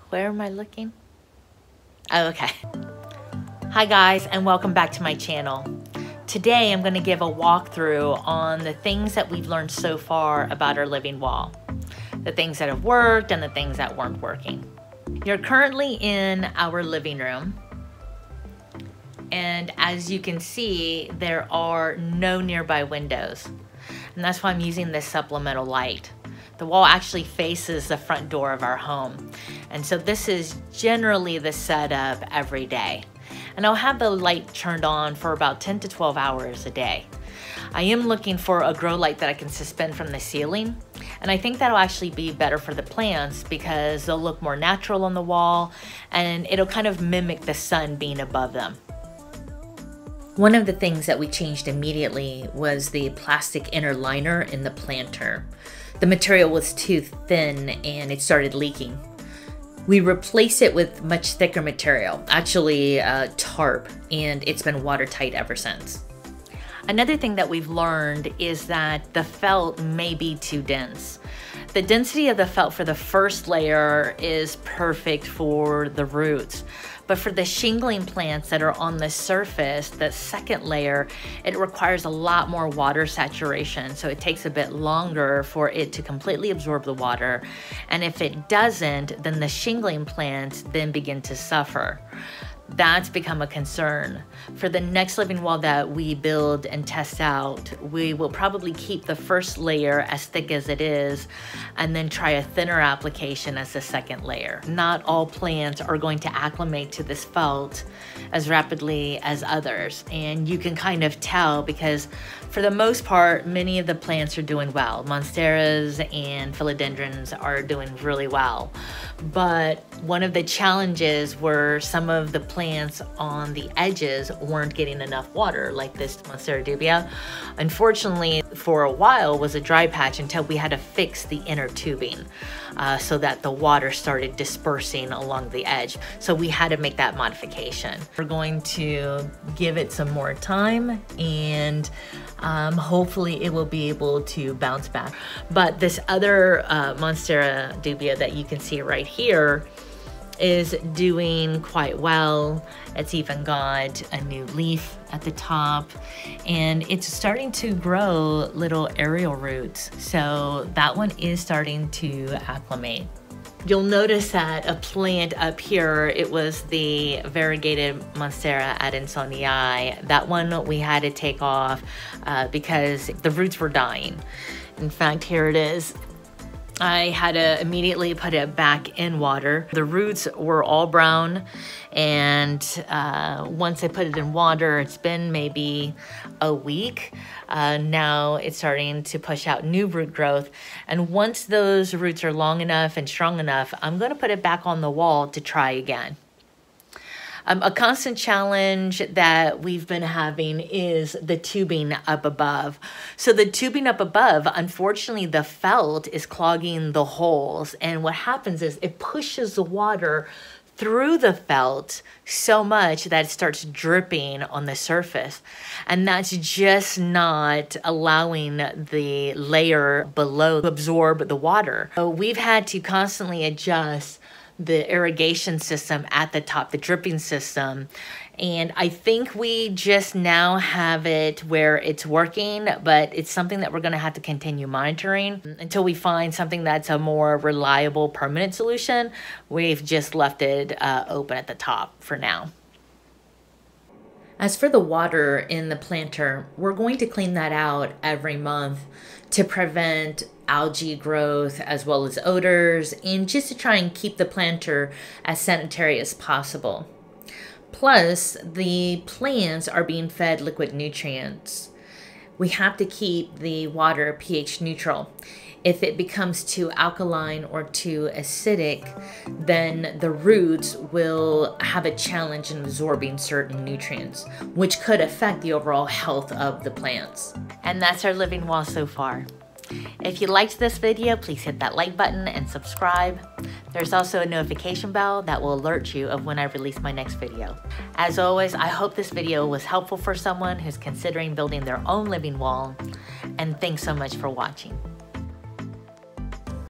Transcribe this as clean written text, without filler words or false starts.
Where am I looking? Oh, okay. Hi guys, and welcome back to my channel. Today I'm going to give a walkthrough on the things that we've learned so far about our living wall. The things that have worked and the things that weren't working. You're currently in our living room. And as you can see, there are no nearby windows. And that's why I'm using this supplemental light. The wall actually faces the front door of our home. And so this is generally the setup every day. And I'll have the light turned on for about 10 to 12 hours a day. I am looking for a grow light that I can suspend from the ceiling. And I think that'll actually be better for the plants because they'll look more natural on the wall and it'll kind of mimic the sun being above them. One of the things that we changed immediately was the plastic inner liner in the planter. The material was too thin and it started leaking. We replaced it with much thicker material, actually tarp, and it's been watertight ever since. Another thing that we've learned is that the felt may be too dense. The density of the felt for the first layer is perfect for the roots. But for the shingling plants that are on the surface, the second layer, it requires a lot more water saturation. So it takes a bit longer for it to completely absorb the water. And if it doesn't, then the shingling plants then begin to suffer. That's become a concern. For the next living wall that we build and test out, we will probably keep the first layer as thick as it is and then try a thinner application as the second layer. Not all plants are going to acclimate to this felt as rapidly as others. And you can kind of tell because for the most part, many of the plants are doing well. Monsteras and philodendrons are doing really well. But one of the challenges were some of the plants on the edges weren't getting enough water, like this Monstera dubia. Unfortunately, for a while was a dry patch until we had to fix the inner tubing so that the water started dispersing along the edge. So we had to make that modification. We're going to give it some more time and hopefully it will be able to bounce back. But this other Monstera dubia that you can see right here is doing quite well. It's even got a new leaf at the top and it's starting to grow little aerial roots. So that one is starting to acclimate. You'll notice that a plant up here, it was the variegated Monstera adansonii. That one we had to take off because the roots were dying. In fact, here it is. I had to immediately put it back in water. The roots were all brown and once I put it in water, it's been maybe a week. Now it's starting to push out new root growth. And once those roots are long enough and strong enough, I'm gonna put it back on the wall to try again. A constant challenge that we've been having is the tubing up above. So the tubing up above, unfortunately, the felt is clogging the holes. And what happens is it pushes the water through the felt so much that it starts dripping on the surface. And that's just not allowing the layer below to absorb the water. So we've had to constantly adjust the irrigation system at the top, the dripping system. And I think we just now have it where it's working, but it's something that we're gonna have to continue monitoring until we find something that's a more reliable, permanent solution. We've just left it open at the top for now. As for the water in the planter, we're going to clean that out every month to prevent algae growth as well as odors and just to try and keep the planter as sanitary as possible. Plus, the plants are being fed liquid nutrients. We have to keep the water pH neutral. If it becomes too alkaline or too acidic, then the roots will have a challenge in absorbing certain nutrients, which could affect the overall health of the plants. And that's our living wall so far. If you liked this video, please hit that like button and subscribe. There's also a notification bell that will alert you of when I release my next video. As always, I hope this video was helpful for someone who's considering building their own living wall, and thanks so much for watching.